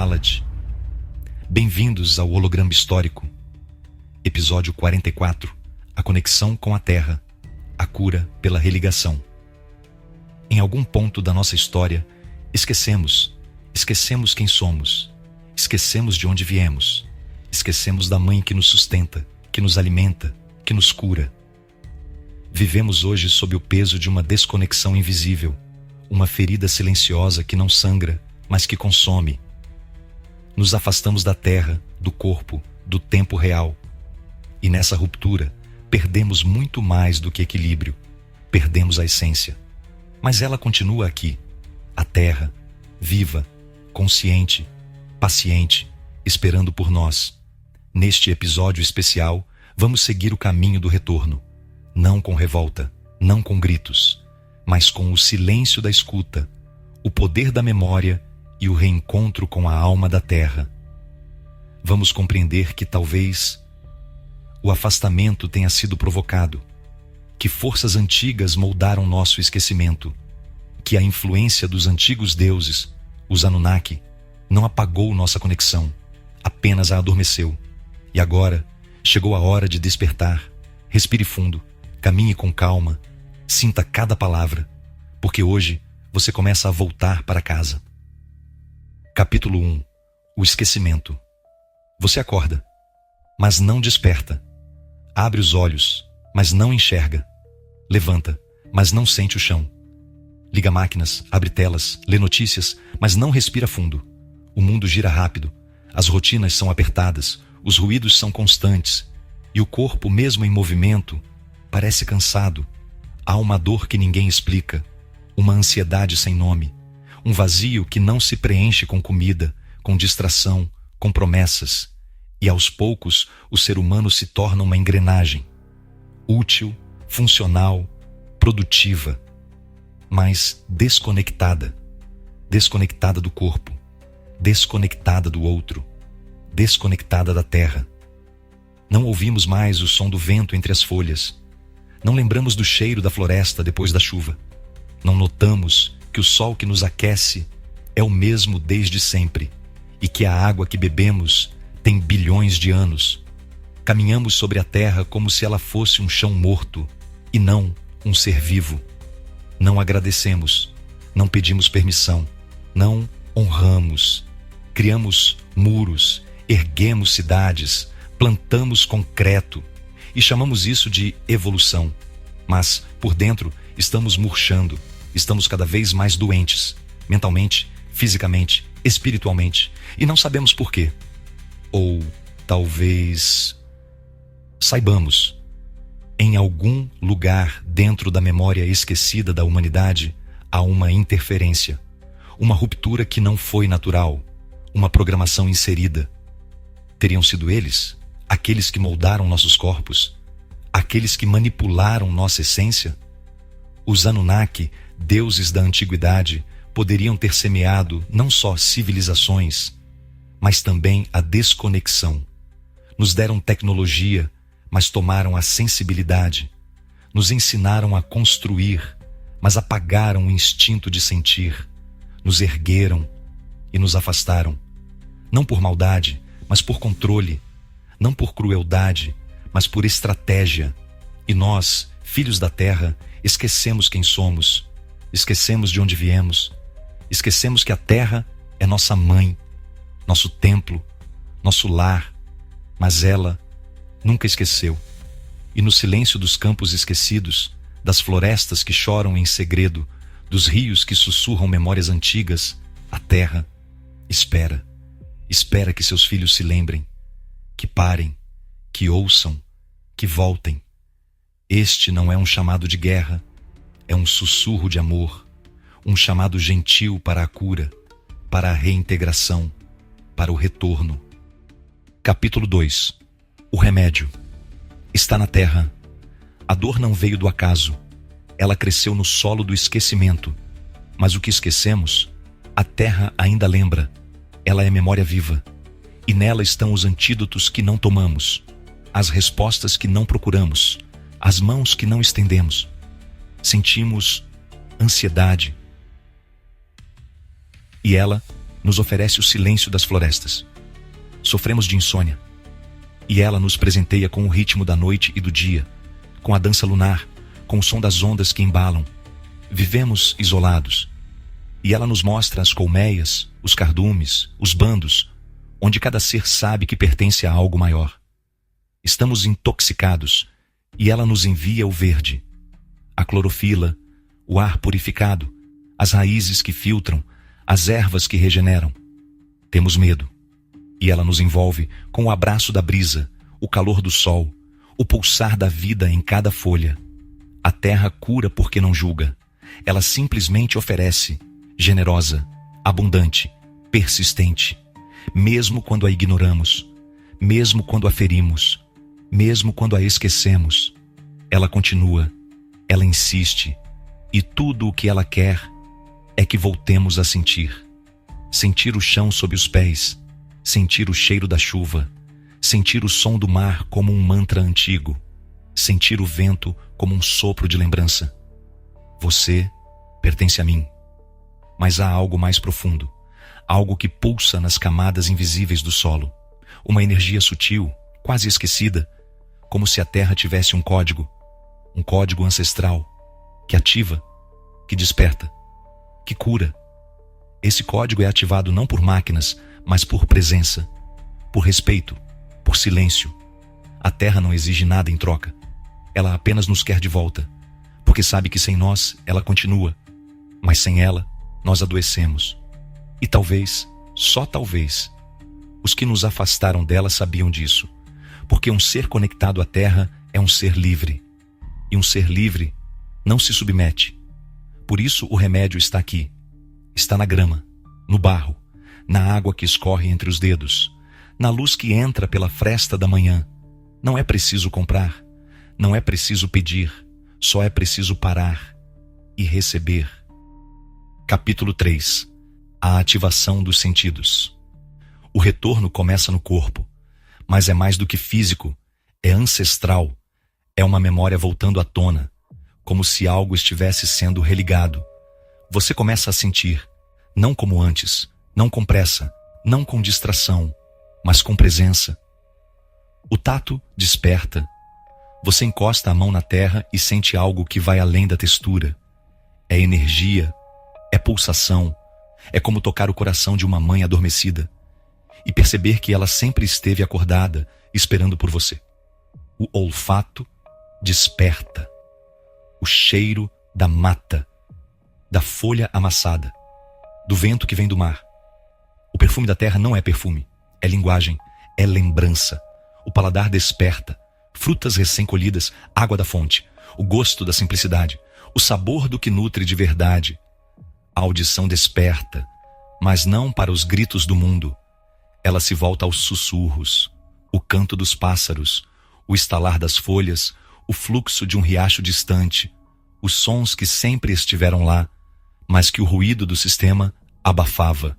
Fala-te. Bem-vindos ao Holograma Histórico. Episódio 44. A conexão com a Terra. A cura pela religação. Em algum ponto da nossa história, esquecemos quem somos. Esquecemos de onde viemos. Esquecemos da mãe que nos sustenta, que nos alimenta, que nos cura. Vivemos hoje sob o peso de uma desconexão invisível, uma ferida silenciosa que não sangra, mas que consome. Nos afastamos da terra, do corpo, do tempo real. E nessa ruptura, perdemos muito mais do que equilíbrio. Perdemos a essência. Mas ela continua aqui, a terra, viva, consciente, paciente, esperando por nós. Neste episódio especial, vamos seguir o caminho do retorno. Não com revolta, não com gritos, mas com o silêncio da escuta, o poder da memória e o reencontro com a alma da terra. Vamos compreender que talvez o afastamento tenha sido provocado, que forças antigas moldaram nosso esquecimento, que a influência dos antigos deuses, os Anunnaki, não apagou nossa conexão, apenas a adormeceu. E agora chegou a hora de despertar. Respire fundo, caminhe com calma, sinta cada palavra, porque hoje você começa a voltar para casa. Capítulo 1. O esquecimento. Você acorda, mas não desperta. Abre os olhos, mas não enxerga. Levanta, mas não sente o chão. Liga máquinas, abre telas, lê notícias, mas não respira fundo. O mundo gira rápido, as rotinas são apertadas, os ruídos são constantes, e o corpo, mesmo em movimento, parece cansado. Há uma dor que ninguém explica, uma ansiedade sem nome, um vazio que não se preenche com comida, com distração, com promessas. E aos poucos, o ser humano se torna uma engrenagem, útil, funcional, produtiva, mas desconectada. Desconectada do corpo, desconectada do outro, desconectada da terra. Não ouvimos mais o som do vento entre as folhas. Não lembramos do cheiro da floresta depois da chuva. Não notamos que o sol que nos aquece é o mesmo desde sempre e que a água que bebemos tem bilhões de anos. Caminhamos sobre a terra como se ela fosse um chão morto e não um ser vivo. Não agradecemos, não pedimos permissão, não honramos. Criamos muros, erguemos cidades, plantamos concreto e chamamos isso de evolução. Mas, por dentro, estamos murchando, estamos cada vez mais doentes, mentalmente, fisicamente, espiritualmente, e não sabemos por quê. Ou talvez saibamos. Em algum lugar dentro da memória esquecida da humanidade há uma interferência, uma ruptura que não foi natural, uma programação inserida. Teriam sido eles, aqueles que moldaram nossos corpos, aqueles que manipularam nossa essência? Os Anunnaki, deuses da antiguidade, poderiam ter semeado não só civilizações, mas também a desconexão. Nos deram tecnologia, mas tomaram a sensibilidade. Nos ensinaram a construir, mas apagaram o instinto de sentir. Nos ergueram e nos afastaram. Não por maldade, mas por controle. Não por crueldade, mas por estratégia. E nós, filhos da terra, esquecemos quem somos. Esquecemos de onde viemos. Esquecemos que a terra é nossa mãe, nosso templo, nosso lar. Mas ela nunca esqueceu. E no silêncio dos campos esquecidos, das florestas que choram em segredo, dos rios que sussurram memórias antigas, a terra espera. Espera que seus filhos se lembrem, que parem, que ouçam, que voltem. Este não é um chamado de guerra, é um sussurro de amor, um chamado gentil para a cura, para a reintegração, para o retorno. Capítulo 2. O remédio. Está na terra. A dor não veio do acaso. Ela cresceu no solo do esquecimento. Mas o que esquecemos, a terra ainda lembra. Ela é memória viva. E nela estão os antídotos que não tomamos, as respostas que não procuramos, as mãos que não estendemos. Sentimos ansiedade. E ela nos oferece o silêncio das florestas. Sofremos de insônia, e ela nos presenteia com o ritmo da noite e do dia, com a dança lunar, com o som das ondas que embalam. Vivemos isolados, e ela nos mostra as colmeias, os cardumes, os bandos, onde cada ser sabe que pertence a algo maior. Estamos intoxicados, e ela nos envia o verde, a clorofila, o ar purificado, as raízes que filtram, as ervas que regeneram. Temos medo, e ela nos envolve com o abraço da brisa, o calor do sol, o pulsar da vida em cada folha. A terra cura porque não julga. Ela simplesmente oferece, generosa, abundante, persistente, mesmo quando a ignoramos, mesmo quando a ferimos, mesmo quando a esquecemos. Ela continua, ela insiste, e tudo o que ela quer é que voltemos a sentir. Sentir o chão sob os pés, sentir o cheiro da chuva, sentir o som do mar como um mantra antigo, sentir o vento como um sopro de lembrança. Você pertence a mim, mas há algo mais profundo, algo que pulsa nas camadas invisíveis do solo, uma energia sutil, quase esquecida, como se a terra tivesse um código ancestral, que ativa, que desperta, que cura. Esse código é ativado não por máquinas, mas por presença, por respeito, por silêncio. A terra não exige nada em troca. Ela apenas nos quer de volta, porque sabe que sem nós ela continua, mas sem ela nós adoecemos. E talvez, só talvez, os que nos afastaram dela sabiam disso, porque um ser conectado à terra é um ser livre, e um ser livre não se submete. Por isso o remédio está aqui, está na grama, no barro, na água que escorre entre os dedos, na luz que entra pela fresta da manhã. Não é preciso comprar, não é preciso pedir, só é preciso parar e receber. Capítulo 3. A ativação dos sentidos. O retorno começa no corpo, mas é mais do que físico, é ancestral, é uma memória voltando à tona, como se algo estivesse sendo religado. Você começa a sentir, não como antes, não com pressa, não com distração, mas com presença. O tato desperta. Você encosta a mão na terra e sente algo que vai além da textura. É energia, é pulsação, é como tocar o coração de uma mãe adormecida e perceber que ela sempre esteve acordada, esperando por você. O olfato desperta. O cheiro da mata, da folha amassada, do vento que vem do mar. O perfume da terra não é perfume, é linguagem, é lembrança. O paladar desperta, frutas recém-colhidas, água da fonte, o gosto da simplicidade, o sabor do que nutre de verdade. A audição desperta, mas não para os gritos do mundo. Ela se volta aos sussurros, o canto dos pássaros, o estalar das folhas, o fluxo de um riacho distante, os sons que sempre estiveram lá, mas que o ruído do sistema abafava.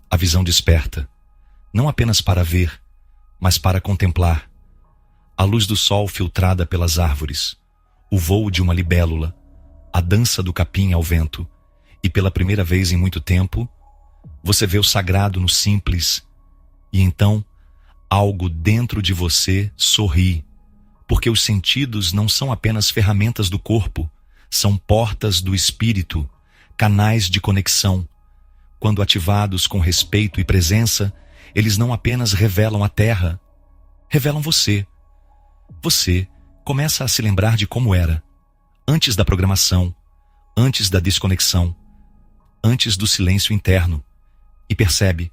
A visão desperta, não apenas para ver, mas para contemplar. A luz do sol filtrada pelas árvores, o voo de uma libélula, a dança do capim ao vento, e pela primeira vez em muito tempo, você vê o sagrado no simples, e então algo dentro de você sorri, porque os sentidos não são apenas ferramentas do corpo, são portas do espírito, canais de conexão. Quando ativados com respeito e presença, eles não apenas revelam a terra, revelam você. Você começa a se lembrar de como era, antes da programação, antes da desconexão, antes do silêncio interno, e percebe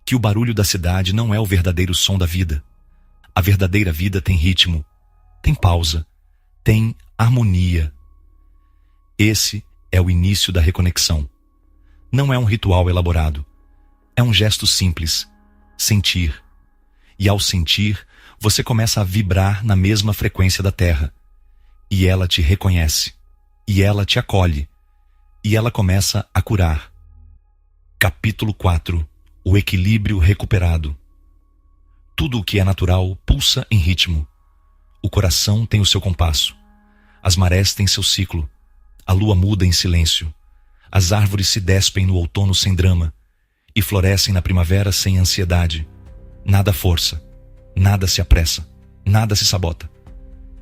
que o barulho da cidade não é o verdadeiro som da vida. A verdadeira vida tem ritmo, tem pausa, tem harmonia. Esse é o início da reconexão. Não é um ritual elaborado. É um gesto simples, sentir. E ao sentir, você começa a vibrar na mesma frequência da Terra. E ela te reconhece. E ela te acolhe. E ela começa a curar. Capítulo 4. O equilíbrio recuperado. Tudo o que é natural pulsa em ritmo. O coração tem o seu compasso. As marés têm seu ciclo. A lua muda em silêncio. As árvores se despem no outono sem drama. e florescem na primavera sem ansiedade. Nada força, nada se apressa, nada se sabota.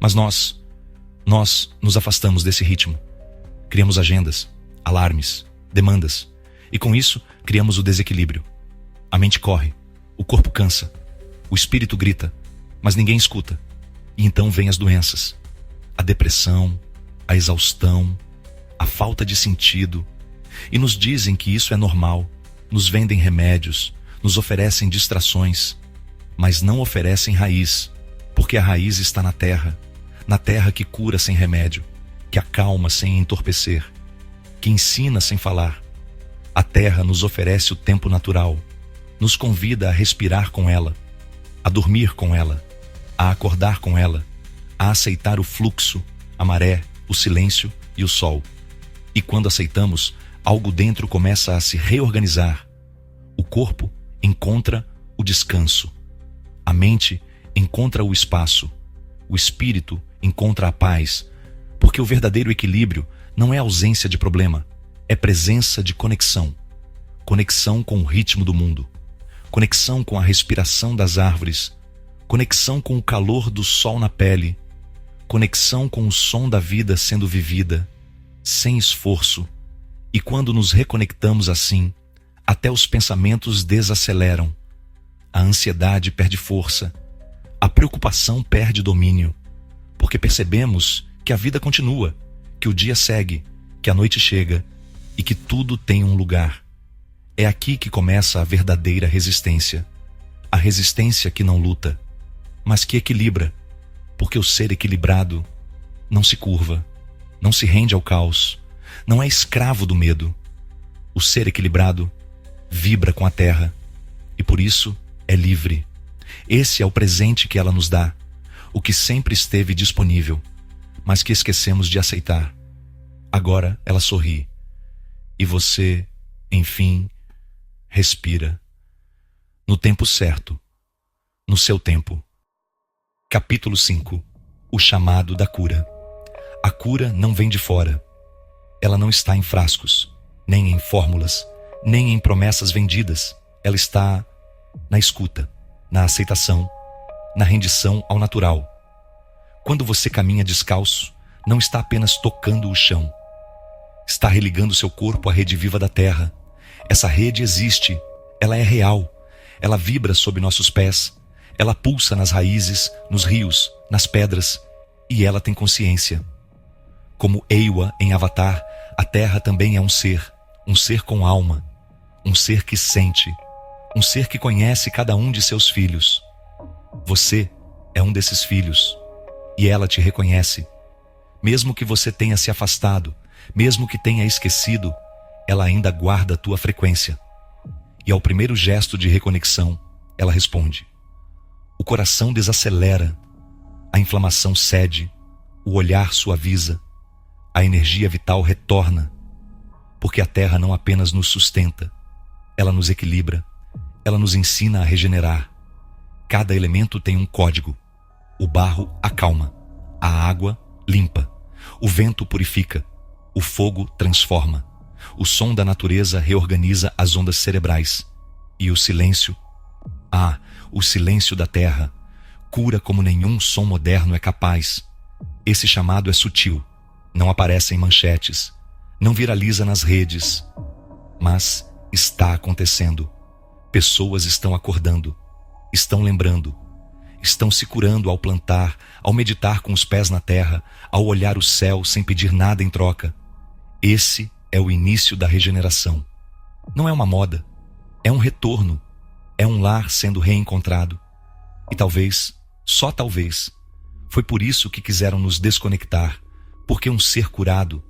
Mas nós nos afastamos desse ritmo. Criamos agendas, alarmes, demandas, e com isso criamos o desequilíbrio. A mente corre, o corpo cansa, o espírito grita, mas ninguém escuta. E então vêm as doenças, a depressão, a exaustão, a falta de sentido, e nos dizem que isso é normal, nos vendem remédios, nos oferecem distrações, mas não oferecem raiz, porque a raiz está na terra que cura sem remédio, que acalma sem entorpecer, que ensina sem falar. A terra nos oferece o tempo natural, nos convida a respirar com ela, a dormir com ela, a acordar com ela, a aceitar o fluxo, a maré, o silêncio e o sol. E quando aceitamos, algo dentro começa a se reorganizar. O corpo encontra o descanso, a mente encontra o espaço, o espírito encontra a paz, porque o verdadeiro equilíbrio não é ausência de problema, é presença de conexão. Conexão com o ritmo do mundo, conexão com a respiração das árvores, conexão com o calor do sol na pele, conexão com o som da vida sendo vivida, sem esforço. E quando nos reconectamos assim, até os pensamentos desaceleram, a ansiedade perde força, a preocupação perde domínio, porque percebemos que a vida continua, que o dia segue, que a noite chega e que tudo tem um lugar. É aqui que começa a verdadeira resistência, a resistência que não luta, mas que equilibra, porque o ser equilibrado não se curva, não se rende ao caos, não é escravo do medo. O ser equilibrado vibra com a terra e por isso é livre. Esse é o presente que ela nos dá, o que sempre esteve disponível, mas que esquecemos de aceitar. Agora ela sorri e você, enfim, respira. No tempo certo, no seu tempo. Capítulo 5. O chamado da cura. A cura não vem de fora. Ela não está em frascos, nem em fórmulas, nem em promessas vendidas. Ela está na escuta, na aceitação, na rendição ao natural. Quando você caminha descalço, não está apenas tocando o chão. Está religando seu corpo à rede viva da terra. Essa rede existe, ela é real, ela vibra sob nossos pés, ela pulsa nas raízes, nos rios, nas pedras, e ela tem consciência. Como Eywa em Avatar, a terra também é um ser com alma, um ser que sente, um ser que conhece cada um de seus filhos. Você é um desses filhos, e ela te reconhece. Mesmo que você tenha se afastado, mesmo que tenha esquecido, ela ainda guarda a tua frequência. E ao primeiro gesto de reconexão, ela responde. O coração desacelera, a inflamação cede, o olhar suaviza, a energia vital retorna, porque a terra não apenas nos sustenta, ela nos equilibra, ela nos ensina a regenerar. Cada elemento tem um código. O barro acalma, a água limpa, o vento purifica, o fogo transforma, o som da natureza reorganiza as ondas cerebrais, e o silêncio, o silêncio da terra, cura como nenhum som moderno é capaz. Esse chamado é sutil, não aparece em manchetes, não viraliza nas redes, mas está acontecendo. Pessoas estão acordando, estão lembrando, estão se curando ao plantar, ao meditar com os pés na terra, ao olhar o céu sem pedir nada em troca. Esse é o início da regeneração. Não é uma moda, é um retorno, é um lar sendo reencontrado. E talvez, só talvez, foi por isso que quiseram nos desconectar, porque um ser curado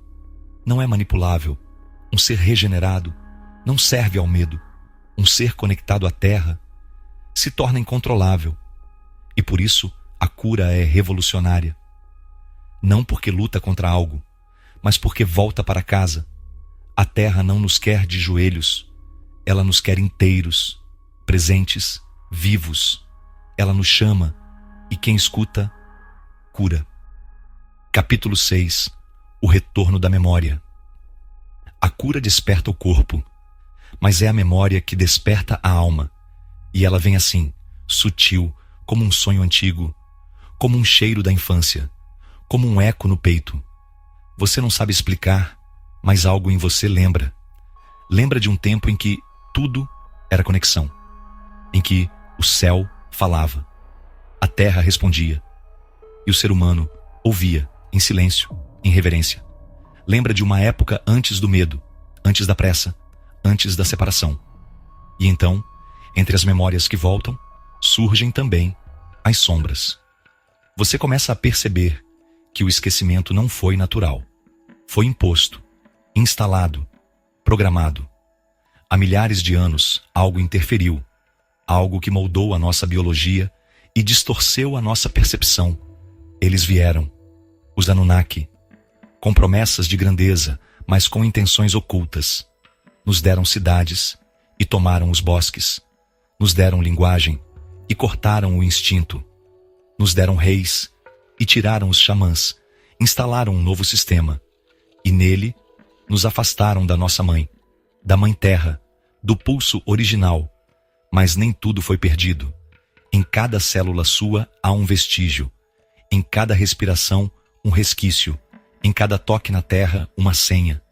não é manipulável, um ser regenerado não serve ao medo, um ser conectado à terra se torna incontrolável. E por isso a cura é revolucionária. Não porque luta contra algo, mas porque volta para casa. A terra não nos quer de joelhos, ela nos quer inteiros, presentes, vivos. Ela nos chama e quem escuta, cura. Capítulo 6. O retorno da memória. A cura desperta o corpo. mas é a memória que desperta a alma. E ela vem assim, sutil, como um sonho antigo, como um cheiro da infância, como um eco no peito. Você não sabe explicar, mas algo em você lembra. Lembra de um tempo em que tudo era conexão, em que o céu falava, a terra respondia, e o ser humano ouvia, em silêncio, em reverência. Lembra de uma época antes do medo, antes da pressa, antes da separação. E então, entre as memórias que voltam, surgem também as sombras. Você começa a perceber que o esquecimento não foi natural. Foi imposto, instalado, programado. Há milhares de anos, algo interferiu, algo que moldou a nossa biologia e distorceu a nossa percepção. Eles vieram, os Anunnaki, com promessas de grandeza, mas com intenções ocultas. Nos deram cidades e tomaram os bosques. Nos deram linguagem e cortaram o instinto. Nos deram reis e tiraram os xamãs. Instalaram um novo sistema. E nele nos afastaram da nossa mãe, da Mãe Terra, do pulso original. Mas nem tudo foi perdido. Em cada célula sua há um vestígio. Em cada respiração, um resquício. Em cada toque na terra, uma senha.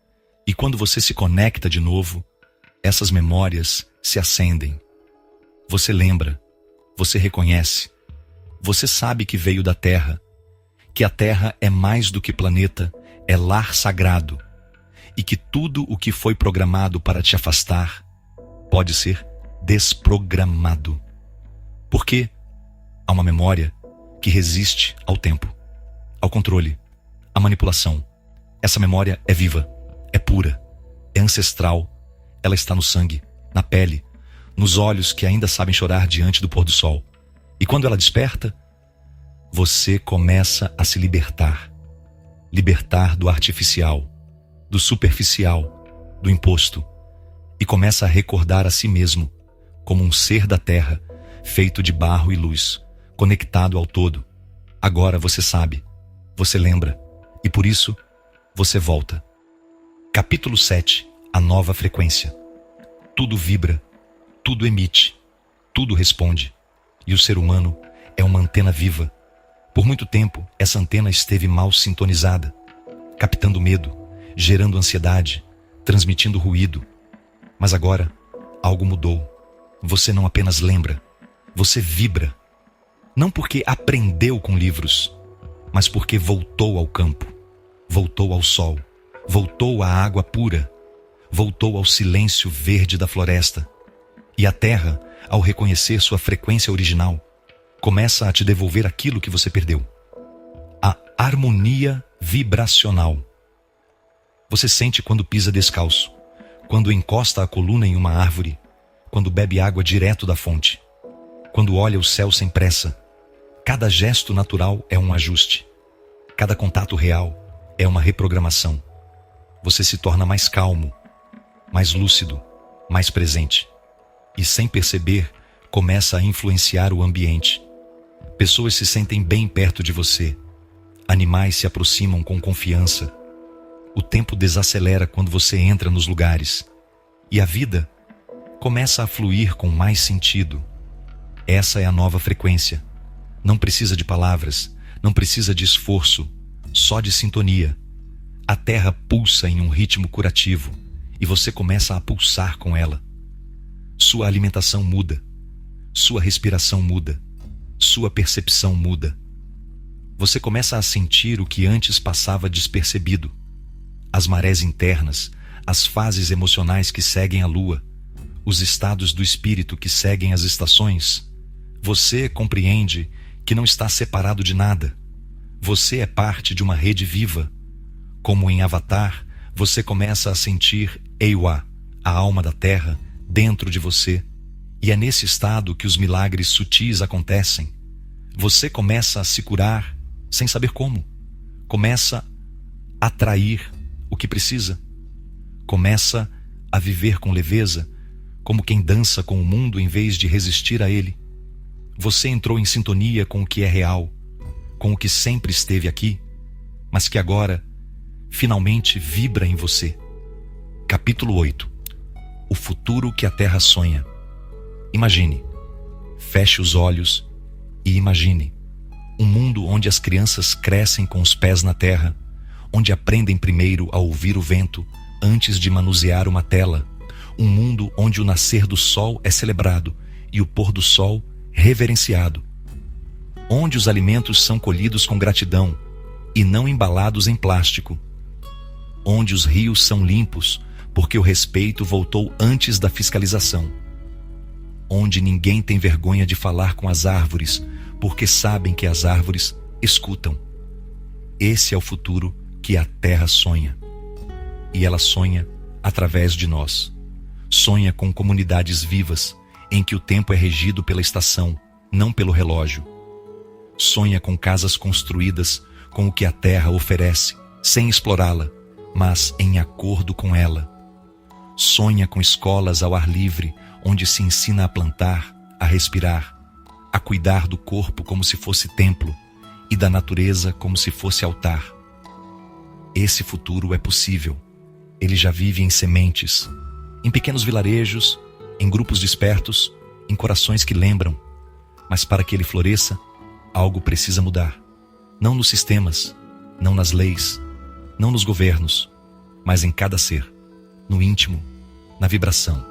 E quando você se conecta de novo, essas memórias se acendem. Você lembra, você reconhece, você sabe que veio da terra, que a terra é mais do que planeta, é lar sagrado, e que tudo o que foi programado para te afastar pode ser desprogramado. Porque há uma memória que resiste ao tempo, ao controle, à manipulação. Essa memória é viva, é pura, é ancestral. Ela está no sangue, na pele, nos olhos que ainda sabem chorar diante do pôr do sol. E quando ela desperta, você começa a se libertar. Libertar do artificial, do superficial, do imposto. E começa a recordar a si mesmo como um ser da terra, feito de barro e luz, conectado ao todo. Agora você sabe, você lembra, e por isso você volta. Capítulo 7. A nova frequência. Tudo vibra, tudo emite, tudo responde. E o ser humano é uma antena viva. Por muito tempo, essa antena esteve mal sintonizada, captando medo, gerando ansiedade, transmitindo ruído. Mas agora, algo mudou. Você não apenas lembra, você vibra. Não porque aprendeu com livros, mas porque voltou ao campo, voltou ao sol, voltou à água pura, voltou ao silêncio verde da floresta. E a terra, ao reconhecer sua frequência original, começa a te devolver aquilo que você perdeu. A harmonia vibracional. Você sente quando pisa descalço, quando encosta a coluna em uma árvore, quando bebe água direto da fonte, quando olha o céu sem pressa. Cada gesto natural é um ajuste. Cada contato real é uma reprogramação. Você se torna mais calmo, mais lúcido, mais presente. E sem perceber, começa a influenciar o ambiente. Pessoas se sentem bem perto de você. Animais se aproximam com confiança. O tempo desacelera quando você entra nos lugares. E a vida começa a fluir com mais sentido. Essa é a nova frequência. Não precisa de palavras, não precisa de esforço, só de sintonia. A terra pulsa em um ritmo curativo e você começa a pulsar com ela. Sua alimentação muda, sua respiração muda, sua percepção muda. Você começa a sentir o que antes passava despercebido. As marés internas, as fases emocionais que seguem a lua, os estados do espírito que seguem as estações. Você compreende que não está separado de nada. Você é parte de uma rede viva. Como em Avatar, você começa a sentir Eywa, a alma da terra, dentro de você. E é nesse estado que os milagres sutis acontecem. Você começa a se curar sem saber como. Começa a atrair o que precisa. Começa a viver com leveza, como quem dança com o mundo em vez de resistir a ele. Você entrou em sintonia com o que é real, com o que sempre esteve aqui, mas que agora finalmente vibra em você. Capítulo 8. o futuro que a Terra sonha. Imagine, feche os olhos e imagine um mundo onde as crianças crescem com os pés na terra, onde aprendem primeiro a ouvir o vento antes de manusear uma tela. Um mundo onde o nascer do sol é celebrado e o pôr do sol reverenciado. Onde os alimentos são colhidos com gratidão e não embalados em plástico. Onde os rios são limpos porque o respeito voltou antes da fiscalização. Onde ninguém tem vergonha de falar com as árvores porque sabem que as árvores escutam. Esse é o futuro que a Terra sonha. E ela sonha através de nós. Sonha com comunidades vivas, em que o tempo é regido pela estação, não pelo relógio. Sonha com casas construídas com o que a Terra oferece, sem explorá-la, mas em acordo com ela. Sonha com escolas ao ar livre, onde se ensina a plantar, a respirar, a cuidar do corpo como se fosse templo e da natureza como se fosse altar. Esse futuro é possível. Ele já vive em sementes, em pequenos vilarejos, em grupos despertos, em corações que lembram. Mas para que ele floresça, algo precisa mudar. Não nos sistemas, não nas leis, não nos governos, mas em cada ser, no íntimo, na vibração,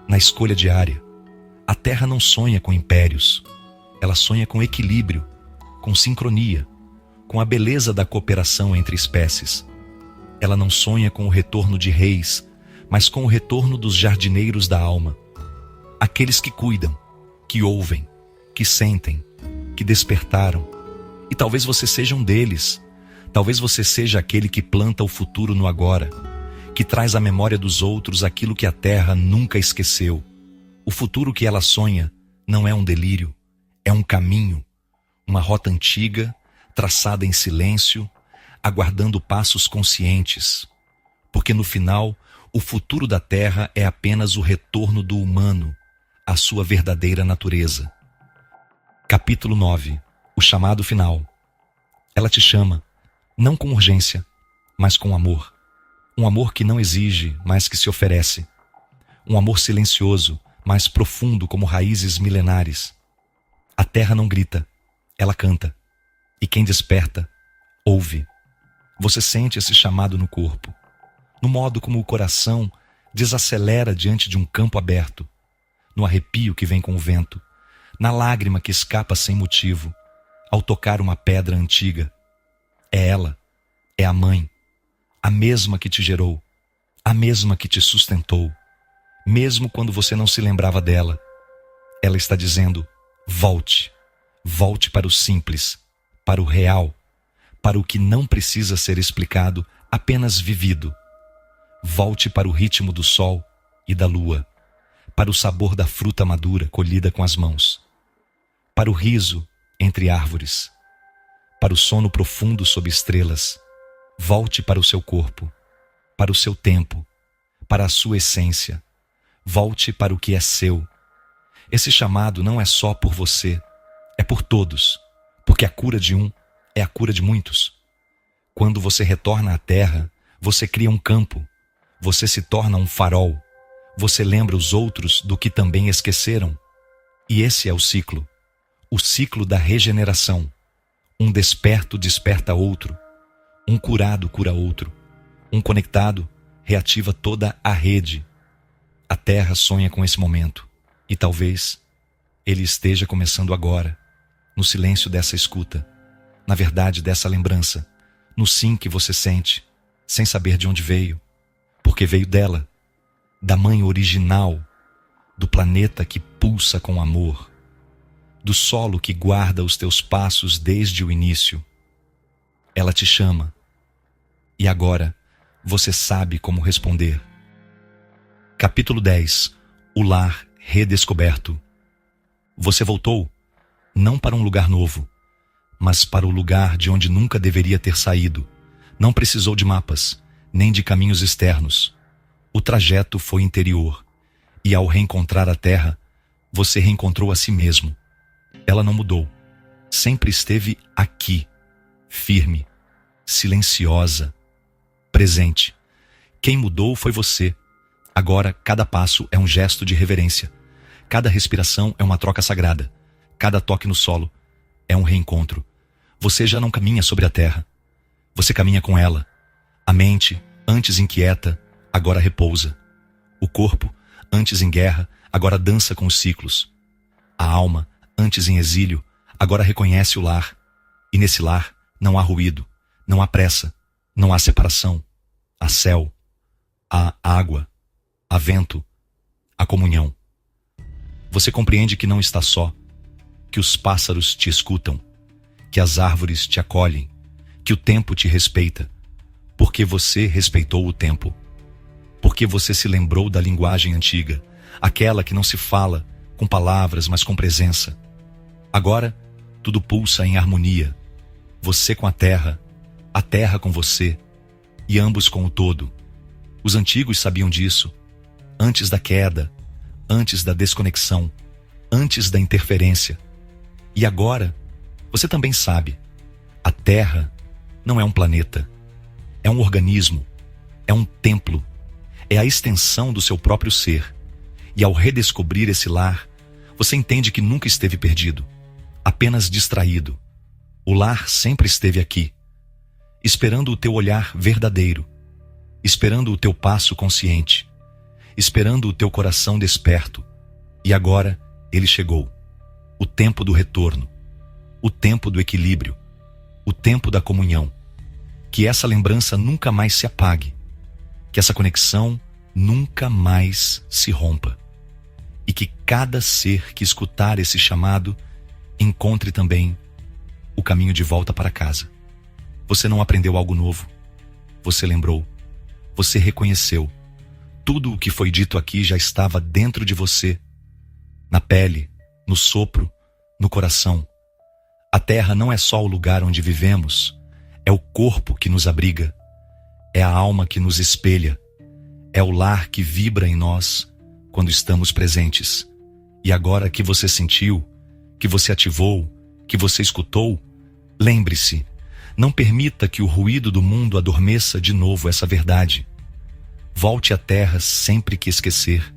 na escolha diária. A Terra não sonha com impérios, ela sonha com equilíbrio, com sincronia, com a beleza da cooperação entre espécies. Ela não sonha com o retorno de reis, mas com o retorno dos jardineiros da alma. Aqueles que cuidam, que ouvem, que sentem, que despertaram. E talvez você seja um deles. Talvez você seja aquele que planta o futuro no agora, que traz à memória dos outros aquilo que a Terra nunca esqueceu. O futuro que ela sonha não é um delírio, é um caminho, uma rota antiga, traçada em silêncio, aguardando passos conscientes. Porque no final, o futuro da Terra é apenas o retorno do humano à sua verdadeira natureza. Capítulo 9. O chamado final. Ela te chama, não com urgência, mas com amor. Um amor que não exige, mas que se oferece. Um amor silencioso, mas profundo como raízes milenares. A terra não grita, ela canta. E quem desperta, ouve. Você sente esse chamado no corpo, no modo como o coração desacelera diante de um campo aberto, no arrepio que vem com o vento, na lágrima que escapa sem motivo, ao tocar uma pedra antiga. É ela, é a mãe, a mesma que te gerou, a mesma que te sustentou, mesmo quando você não se lembrava dela. Ela está dizendo: volte, volte para o simples, para o real, para o que não precisa ser explicado, apenas vivido. Volte para o ritmo do sol e da lua, para o sabor da fruta madura colhida com as mãos, para o riso entre árvores, para o sono profundo sob estrelas. Volte para o seu corpo, para o seu tempo, para a sua essência. Volte para o que é seu. Esse chamado não é só por você, é por todos, porque a cura de um é a cura de muitos. Quando você retorna à terra, você cria um campo, você se torna um farol, você lembra os outros do que também esqueceram. E esse é o ciclo da regeneração. Um desperto desperta outro, um curado cura outro, um conectado reativa toda a rede. A Terra sonha com esse momento, e talvez ele esteja começando agora, no silêncio dessa escuta, na verdade dessa lembrança, no sim que você sente, sem saber de onde veio, porque veio dela, da mãe original, do planeta que pulsa com amor, do solo que guarda os teus passos desde o início. Ela te chama, e agora você sabe como responder. Capítulo 10. O lar redescoberto. Você voltou, não para um lugar novo, mas para o lugar de onde nunca deveria ter saído. Não precisou de mapas, nem de caminhos externos. O trajeto foi interior, e ao reencontrar a terra, você reencontrou a si mesmo. Ela não mudou, sempre esteve aqui, firme, silenciosa, presente. Quem mudou foi você, Agora, cada passo é um gesto de reverência. Cada respiração é uma troca sagrada. Cada toque no solo é um reencontro. Você já não caminha sobre a terra. Você caminha com ela. A mente, antes inquieta, agora repousa. O corpo, antes em guerra, agora dança com os ciclos. A alma, antes em exílio, agora reconhece o lar. E nesse lar não há ruído, não há pressa, não há separação. Há céu, há água, há vento, há comunhão. Você compreende que não está só, que os pássaros te escutam, que as árvores te acolhem, que o tempo te respeita, porque você respeitou o tempo, porque você se lembrou da linguagem antiga, aquela que não se fala com palavras, mas com presença. Agora, tudo pulsa em harmonia, você com a terra com você, e ambos com o todo. Os antigos sabiam disso, antes da queda, antes da desconexão, antes da interferência. E agora, você também sabe, a Terra não é um planeta, é um organismo, é um templo, é a extensão do seu próprio ser. E ao redescobrir esse lar, você entende que nunca esteve perdido, apenas distraído. O lar sempre esteve aqui, esperando o teu olhar verdadeiro, esperando o teu passo consciente, esperando o teu coração desperto. E agora ele chegou. O tempo do retorno, o tempo do equilíbrio, o tempo da comunhão. Que essa lembrança nunca mais se apague, que essa conexão nunca mais se rompa. E que cada ser que escutar esse chamado encontre também o caminho de volta para casa. Você não aprendeu algo novo, você lembrou, você reconheceu. Tudo o que foi dito aqui já estava dentro de você, na pele, no sopro, no coração. A terra não é só o lugar onde vivemos, é o corpo que nos abriga, é a alma que nos espelha, é o lar que vibra em nós quando estamos presentes. E agora que você sentiu, que você ativou, que você escutou, lembre-se, não permita que o ruído do mundo adormeça de novo essa verdade. Volte à terra sempre que esquecer.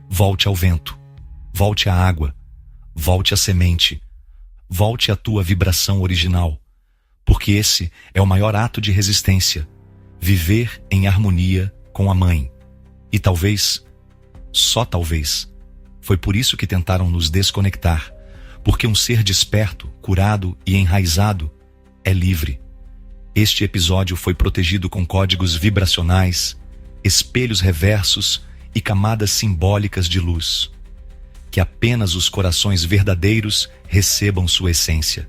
Volte ao vento, volte à água, volte à semente, volte à tua vibração original, porque esse é o maior ato de resistência, viver em harmonia com a mãe. E talvez, só talvez, foi por isso que tentaram nos desconectar, porque um ser desperto, curado e enraizado é livre. Este episódio foi protegido com códigos vibracionais, espelhos reversos e camadas simbólicas de luz. Que apenas os corações verdadeiros recebam sua essência.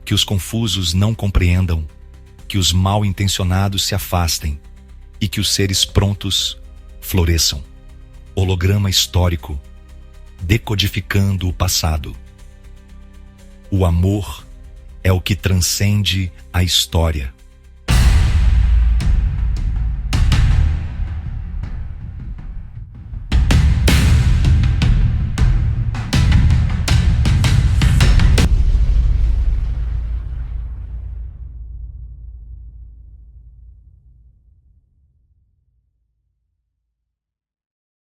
Que os confusos não compreendam. Que os mal intencionados se afastem. E que os seres prontos floresçam. Holograma histórico, decodificando o passado. O amor é o que transcende a história.